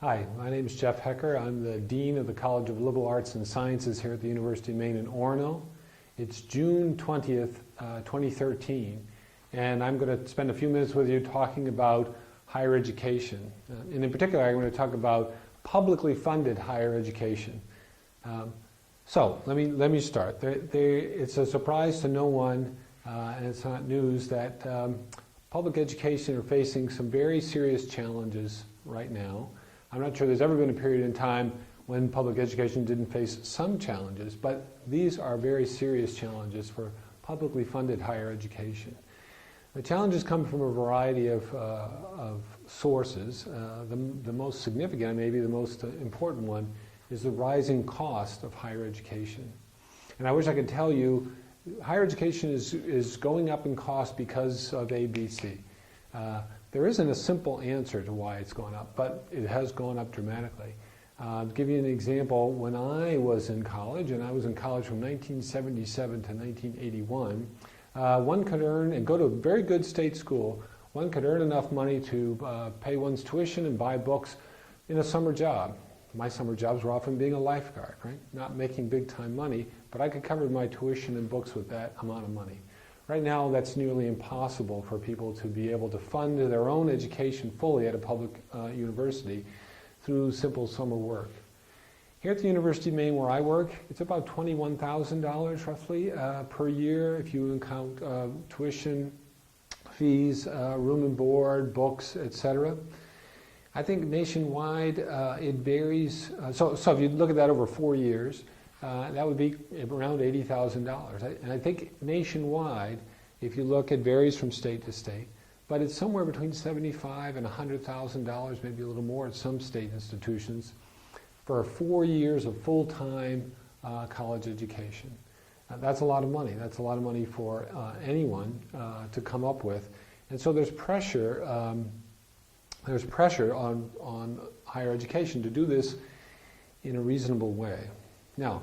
Hi, my name is Jeff Hecker. I'm the Dean of the College of Liberal Arts and Sciences here at the University of Maine in Orono. It's June 20th, 2013, and I'm going to spend a few minutes with you talking about higher education. And in particular, I'm going to talk about publicly funded higher education. So let me start. It's a surprise to no one, and it's not news, that public education are facing some very serious challenges right now. I'm not sure there's ever been a period in time when public education didn't face some challenges, but these are very serious challenges for publicly funded higher education. The challenges come from a variety of sources. The most significant, and maybe the most important one, is the rising cost of higher education. And I wish I could tell you higher education is going up in cost because of ABC. There isn't a simple answer to why it's going up, but it has gone up dramatically. To give you an example, when I was in college, and I was in college from 1977 to 1981, one could earn and go to a very good state school. One could earn enough money to pay one's tuition and buy books in a summer job. My summer jobs were often being a lifeguard, right? Not making big time money, but I could cover my tuition and books with that amount of money. Right now, that's nearly impossible for people to be able to fund their own education fully at a public university through simple summer work. Here at the University of Maine, where I work, it's about $21,000 roughly per year if you count tuition, fees, room and board, books, etc. I think nationwide it varies. So if you look at that over 4 years, that would be around $80,000. And I think nationwide, if you look, it varies from state to state, but it's somewhere between $75,000 and $100,000, maybe a little more at some state institutions, for 4 years of full-time college education. That's a lot of money. That's a lot of money for anyone to come up with. And so there's pressure. There's pressure on higher education to do this in a reasonable way. Now,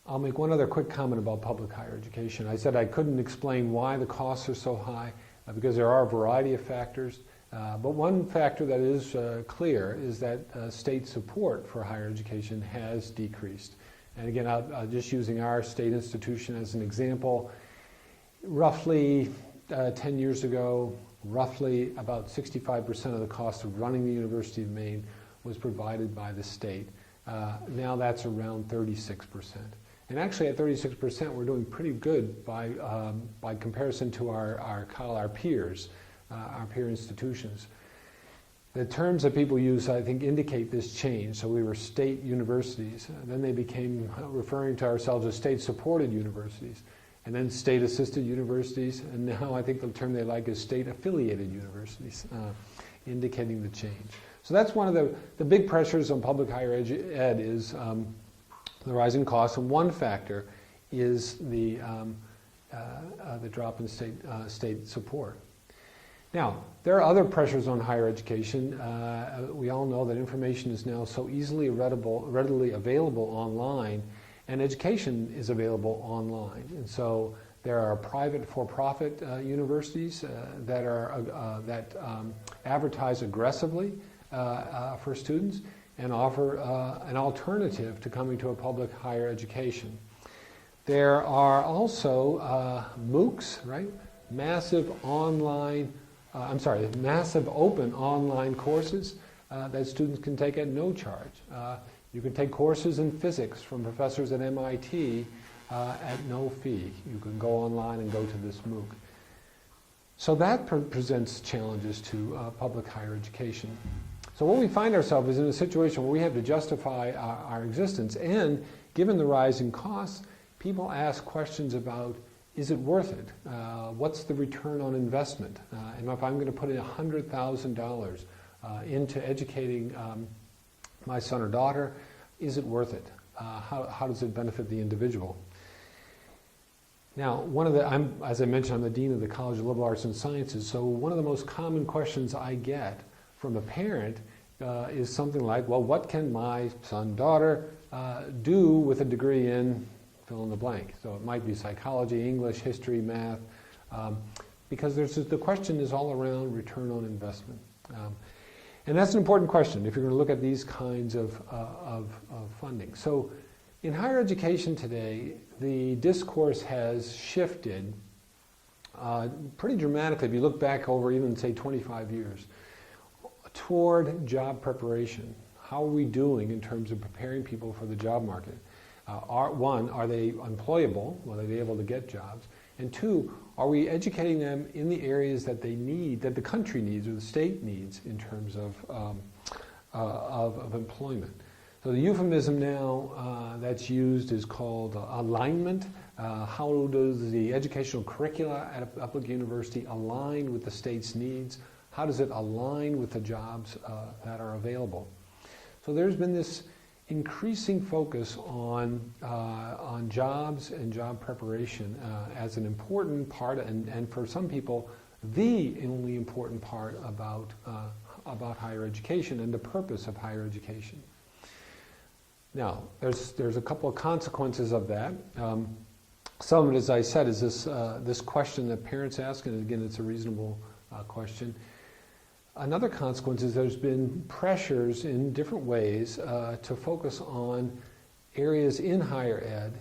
I'll make one other quick comment about public higher education. I said I couldn't explain why the costs are so high because there are a variety of factors. But one factor that is clear is that state support for higher education has decreased. And again, I'll just using our state institution as an example, roughly 10 years ago, roughly about 65% of the cost of running the University of Maine was provided by the state. Now that's around 36%. And actually at 36%, we're doing pretty good by comparison to our peers, our peer institutions. The terms that people use, I think, indicate this change. So we were state universities. Then they became referring to ourselves as state-supported universities. And then state-assisted universities. And now I think the term they like is state-affiliated universities, indicating the change. So that's one of the big pressures on public higher ed is the rising costs, and one factor is the drop in state support. Now, there are other pressures on higher education. We all know that information is now so easily readily available online, and education is available online. And so there are private for-profit universities that advertise aggressively for students and offer an alternative to coming to a public higher education. There are also MOOCs, right? Massive open online courses that students can take at no charge. You can take courses in physics from professors at MIT at no fee. You can go online and go to this MOOC. So that presents challenges to public higher education. So what we find ourselves is in a situation where we have to justify our existence, and given the rising costs, people ask questions about, is it worth it? What's the return on investment? And if I'm going to put in $100,000 into educating my son or daughter, is it worth it? How does it benefit the individual? Now, as I mentioned, I'm the Dean of the College of Liberal Arts and Sciences, so one of the most common questions I get from a parent is something like, well, what can my son, daughter do with a degree in fill in the blank? So it might be psychology, English, history, math, because the question is all around return on investment. And that's an important question if you're going to look at these kinds of funding. So in higher education today, the discourse has shifted pretty dramatically, if you look back over even, say, 25 years, toward job preparation. How are we doing in terms of preparing people for the job market? Are they employable? Will they be able to get jobs? And two, are we educating them in the areas that they need, that the country needs or the state needs in terms of employment? So the euphemism now that's used is called alignment. How does the educational curricula at a public university align with the state's needs? How does it align with the jobs that are available? So there's been this increasing focus on jobs and job preparation as an important part, and for some people, the only important part about higher education and the purpose of higher education. Now, there's a couple of consequences of that. Some of it, as I said, is this question that parents ask, and again, it's a reasonable question. Another consequence is there's been pressures in different ways to focus on areas in higher ed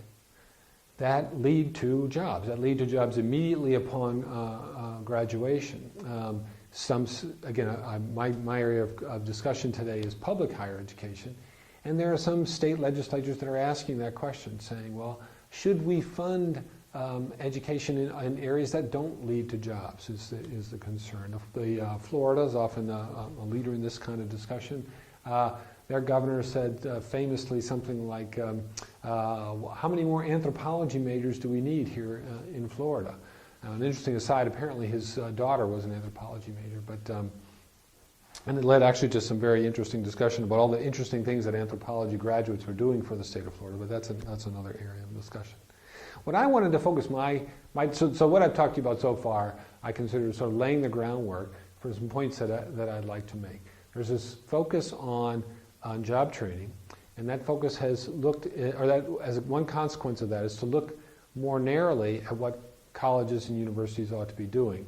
that lead to jobs, immediately upon graduation. My area of discussion today is public higher education, and there are some state legislatures that are asking that question, saying, well, should we fund education in areas that don't lead to jobs is the concern. Florida is often a leader in this kind of discussion. Their governor said famously something like, how many more anthropology majors do we need here in Florida? Now, an interesting aside, apparently his daughter was an anthropology major, and it led actually to some very interesting discussion about all the interesting things that anthropology graduates are doing for the state of Florida, but that's another area of discussion. What I wanted to focus so what I've talked to you about so far, I consider sort of laying the groundwork for some points that I'd like to make. There's this focus on job training, and that focus has looked, or that as one consequence of that is to look more narrowly at what colleges and universities ought to be doing.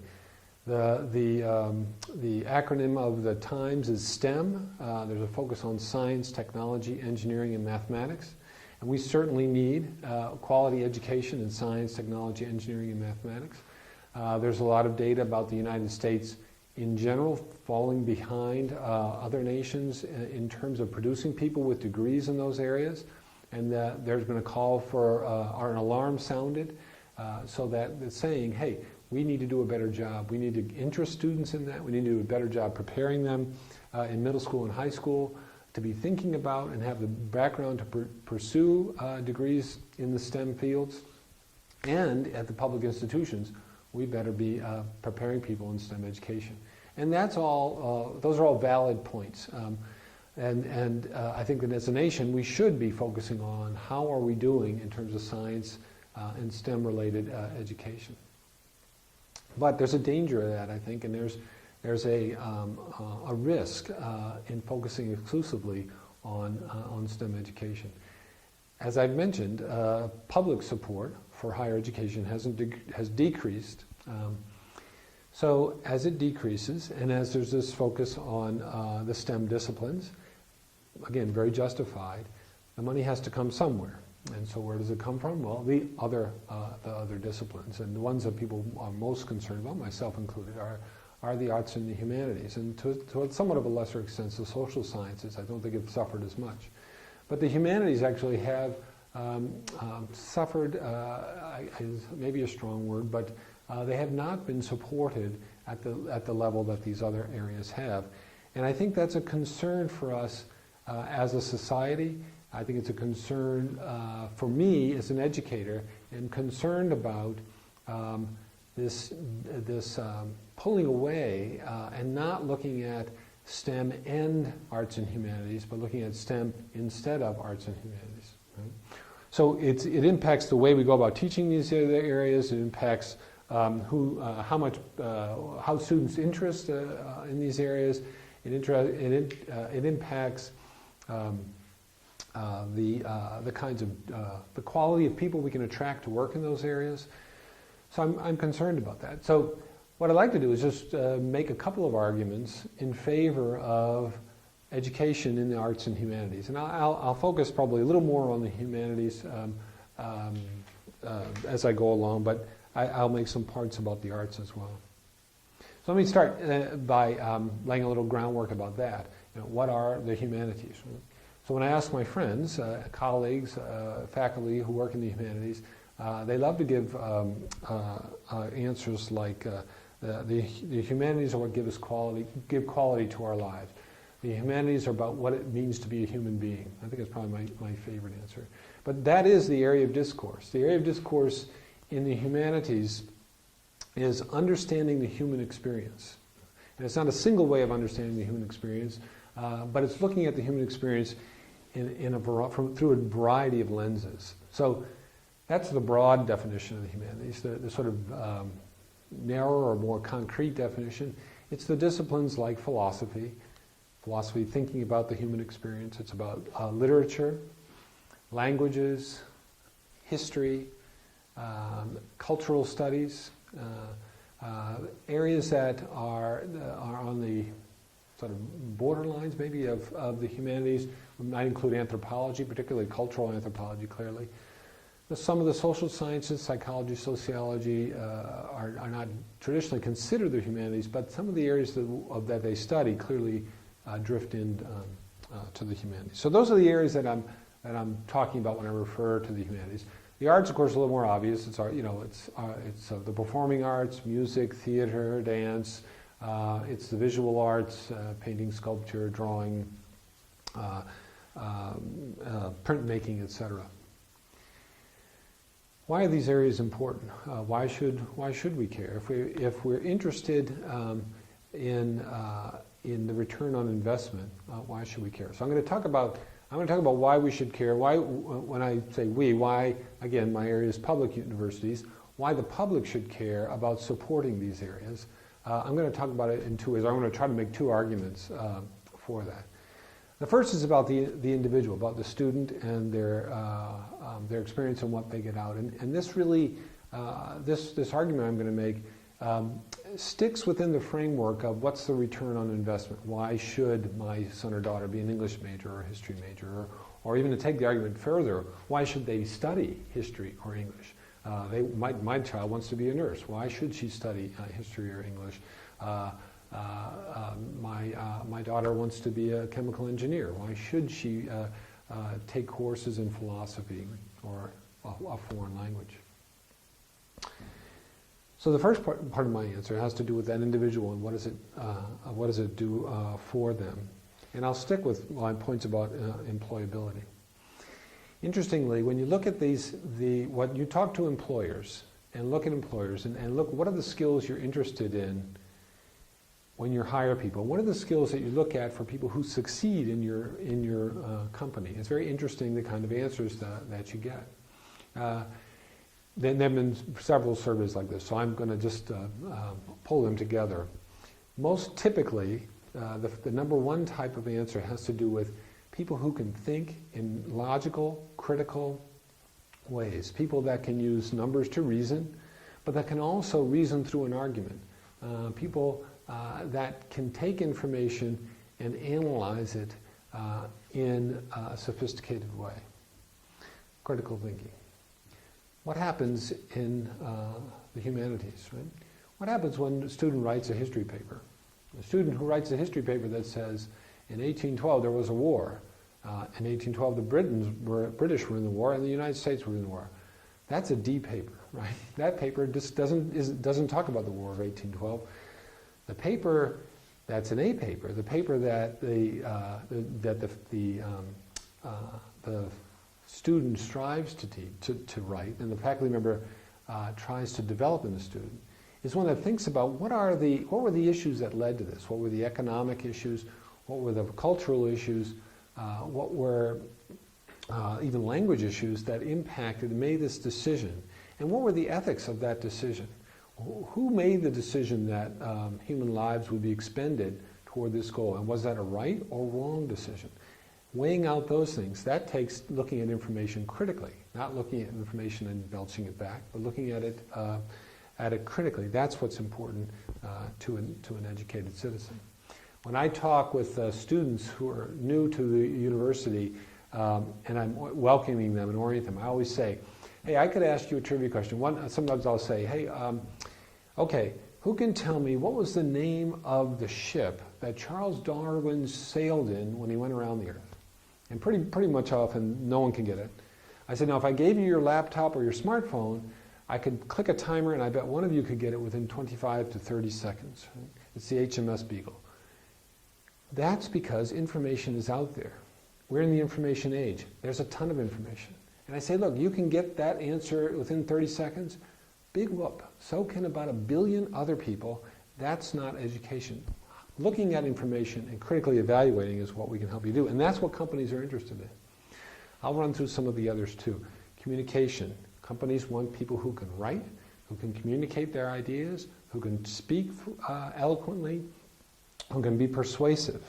The acronym of the times is STEM. There's a focus on science, technology, engineering, and mathematics. And we certainly need quality education in science, technology, engineering, and mathematics. There's a lot of data about the United States in general falling behind other nations in terms of producing people with degrees in those areas. And there's been a call for, an alarm sounded, so that it's saying, hey, we need to do a better job. We need to interest students in that. We need to do a better job preparing them in middle school and high school to be thinking about and have the background to pursue degrees in the STEM fields. And at the public institutions, we better be preparing people in STEM education. And that's all, those are all valid points. And I think that as a nation, we should be focusing on how are we doing in terms of science and STEM-related education. But there's a danger of that, I think, and there's a risk in focusing exclusively on STEM education. As I've mentioned, public support for higher education has decreased. So as it decreases, and as there's this focus on the STEM disciplines, again, very justified, the money has to come somewhere. And so where does it come from? Well, the other disciplines, and the ones that people are most concerned about, myself included, are the arts and the humanities, and to somewhat of a lesser extent, the social sciences. I don't think have suffered as much. But the humanities actually have suffered, maybe a strong word, but they have not been supported at the level that these other areas have. And I think that's a concern for us as a society. I think it's a concern for me as an educator, and concerned about this pulling away and not looking at STEM and arts and humanities, but looking at STEM instead of arts and humanities. Right? So it impacts the way we go about teaching these other areas. It impacts how students' interest in these areas. It impacts the kinds of the quality of people we can attract to work in those areas. So I'm concerned about that. So what I'd like to do is just make a couple of arguments in favor of education in the arts and humanities. And I'll focus probably a little more on the humanities as I go along, but I'll make some parts about the arts as well. So let me start by laying a little groundwork about that. What are the humanities? So when I ask my friends, colleagues, faculty who work in the humanities, they love to give answers like the humanities are what give quality to our lives. The humanities are about what it means to be a human being. I think that's probably my favorite answer. But that is the area of discourse. The area of discourse in the humanities is understanding the human experience. And it's not a single way of understanding the human experience, but it's looking at the human experience through a variety of lenses. So that's the broad definition of the humanities. The sort of narrower or more concrete definition, it's the disciplines like philosophy thinking about the human experience. It's about literature, languages, history, cultural studies, areas that are on the sort of borderlines maybe of the humanities. We might include anthropology, particularly cultural anthropology, clearly. Some of the social sciences, psychology, sociology, are not traditionally considered the humanities, but some of the areas that they study clearly drift in to the humanities. So those are the areas that I'm talking about when I refer to the humanities. The arts, of course, are a little more obvious. It's the performing arts, music, theater, dance. It's the visual arts, painting, sculpture, drawing, printmaking, etc. Why are these areas important? Why should we care? If we're interested in the return on investment, why should we care? So I'm going to talk about why we should care. Why, when I say we, why, again, my area is public universities, why the public should care about supporting these areas. I'm going to talk about it in two ways. I'm going to try to make two arguments for that. The first is about the individual, about the student and their experience and what they get out. And this really, this argument I'm going to make sticks within the framework of what's the return on investment. Why should my son or daughter be an English major or a history major? Or even to take the argument further, why should they study history or English? My child wants to be a nurse. Why should she study history or English? My daughter wants to be a chemical engineer. Why should she take courses in philosophy or a foreign language? So the first part of my answer has to do with that individual and what does it do for them. And I'll stick with my points about employability. Interestingly, when you look at what you talk to employers and look at employers and look what are the skills you're interested in when you hire people. What are the skills that you look at for people who succeed in your company? It's very interesting the kind of answers that you get. There have been several surveys like this, so I'm going to just pull them together. Most typically, the number one type of answer has to do with people who can think in logical, critical ways. People that can use numbers to reason, but that can also reason through an argument. People that can take information and analyze it in a sophisticated way. Critical thinking. What happens in the humanities, right? What happens when a student writes a history paper? A student who writes a history paper that says, in 1812 there was a war. In 1812 the British were in the war and the United States were in the war. That's a D paper, right? That paper just doesn't talk about the War of 1812. The paper that's an A paper, the paper that the student strives to write, and the faculty member tries to develop in the student, is one that thinks about what were the issues that led to this? What were the economic issues? What were the cultural issues? What were even language issues that impacted and made this decision? And what were the ethics of that decision? Who made the decision that human lives would be expended toward this goal? And was that a right or wrong decision? Weighing out those things, that takes looking at information critically, not looking at information and belching it back, but looking at it at it critically. That's what's important to an educated citizen. When I talk with students who are new to the university and I'm welcoming them and orienting them, I always say, hey, I could ask you a trivia question. Sometimes I'll say, hey, okay, who can tell me what was the name of the ship that Charles Darwin sailed in when he went around the Earth? And pretty much often, no one can get it. I said, now if I gave you your laptop or your smartphone, I could click a timer and I bet one of you could get it within 25 to 30 seconds. Right? It's the HMS Beagle. That's because information is out there. We're in the information age. There's a ton of information. And I say, look, you can get that answer within 30 seconds. Big whoop. So can about 1 billion other people. That's not education. Looking at information and critically evaluating is what we can help you do. And that's what companies are interested in. I'll run through some of the others too. Communication. Companies want people who can write, who can communicate their ideas, who can speak eloquently, who can be persuasive.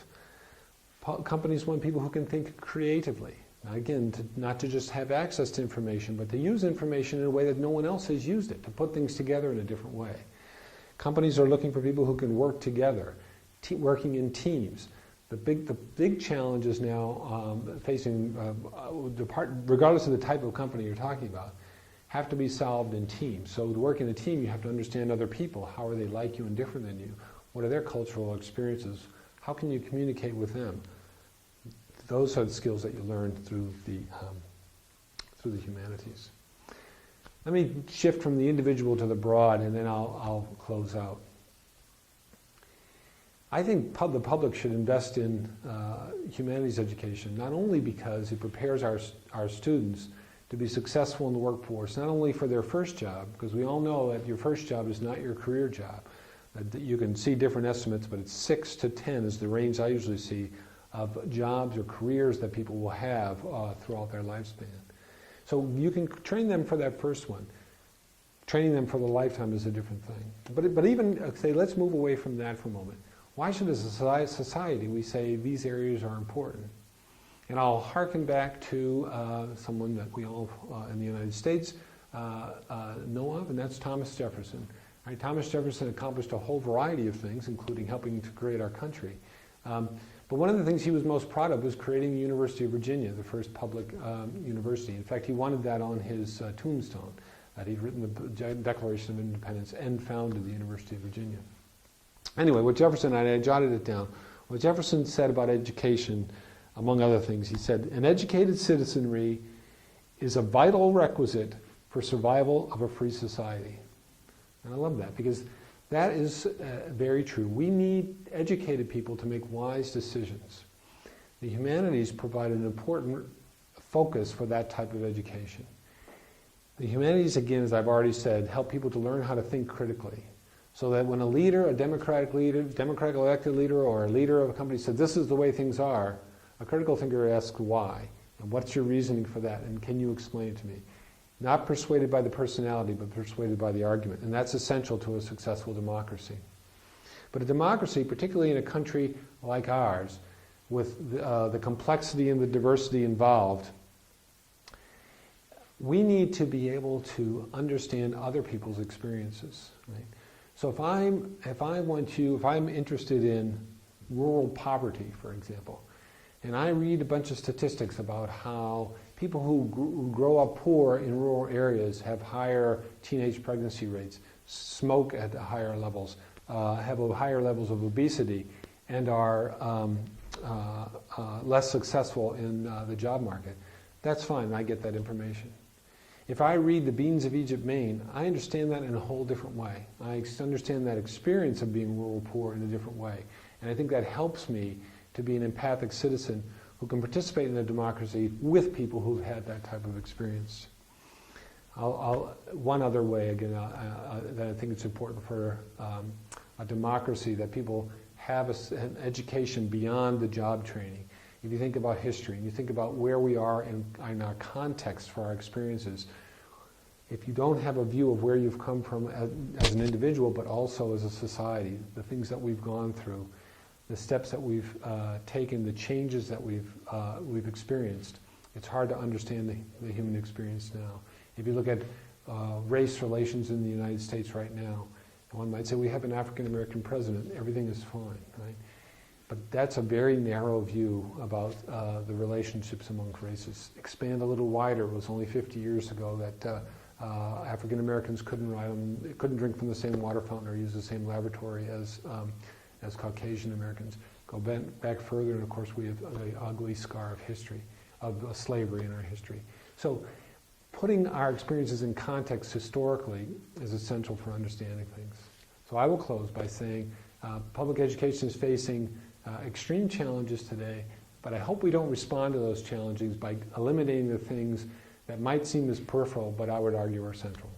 Companies want people who can think creatively. Now again, not to just have access to information, but to use information in a way that no one else has used it, to put things together in a different way. Companies are looking for people who can work together, working in teams. The big challenges now facing, regardless of the type of company you're talking about, have to be solved in teams. So to work in a team, you have to understand other people. How are they like you and different than you? What are their cultural experiences? How can you communicate with them? Those are the skills that you learn through the humanities. Let me shift from the individual to the broad, and then I'll close out. I think the public should invest in humanities education, not only because it prepares our students to be successful in the workforce, not only for their first job, because we all know that your first job is not your career job. That you can see different estimates, but it's 6 to 10 is the range I usually see of jobs or careers that people will have throughout their lifespan. So you can train them for that first one. Training them for the lifetime is a different thing. But even, say, let's move away from that for a moment. Why should as a society we say these areas are important? And I'll hearken back to someone that we all in the United States know of, and that's Thomas Jefferson. Right? Thomas Jefferson accomplished a whole variety of things, including helping to create our country. But one of the things he was most proud of was creating the University of Virginia, the first public university. In fact, he wanted that on his tombstone, that he'd written the Declaration of Independence and founded the University of Virginia. Anyway, what Jefferson, I jotted it down, what Jefferson said about education, among other things, he said, an educated citizenry is a vital requisite for survival of a free society. And I love that, because that is very true. We need educated people to make wise decisions. The humanities provide an important focus for that type of education. The humanities, again, as I've already said, help people to learn how to think critically. So that when a leader, a democratic elected leader, or a leader of a company says, this is the way things are, a critical thinker asks why, and what's your reasoning for that, and can you explain it to me? Not persuaded by the personality, but persuaded by the argument. And that's essential to a successful democracy. But a democracy, particularly in a country like ours, with the complexity and the diversity involved, we need to be able to understand other people's experiences. Right? So if I'm interested in rural poverty, for example, and I read a bunch of statistics about how people who grow up poor in rural areas have higher teenage pregnancy rates, smoke at higher levels, have higher levels of obesity, and are less successful in the job market, that's fine, I get that information. If I read The Beans of Egypt, Maine, I understand that in a whole different way. I understand that experience of being rural poor in a different way. And I think that helps me to be an empathic citizen who can participate in a democracy with people who've had that type of experience. One other way, again, that I think it's important for a democracy, that people have an education beyond the job training. If you think about history, and you think about where we are in our context for our experiences, if you don't have a view of where you've come from as an individual, but also as a society, the things that we've gone through, the steps that we've taken, the changes that we've experienced, it's hard to understand the human experience now. If you look at race relations in the United States right now. One might say we have an African American president, everything is fine, right? But that's a very narrow view about the relationships among races. Expand a little wider, it was only 50 years ago that African Americans couldn't drink from the same water fountain or use the same lavatory as Caucasian Americans. Go back further, and of course we have an ugly scar of history, of slavery in our history. So putting our experiences in context historically is essential for understanding things. So I will close by saying public education is facing extreme challenges today, but I hope we don't respond to those challenges by eliminating the things that might seem as peripheral, but I would argue are central.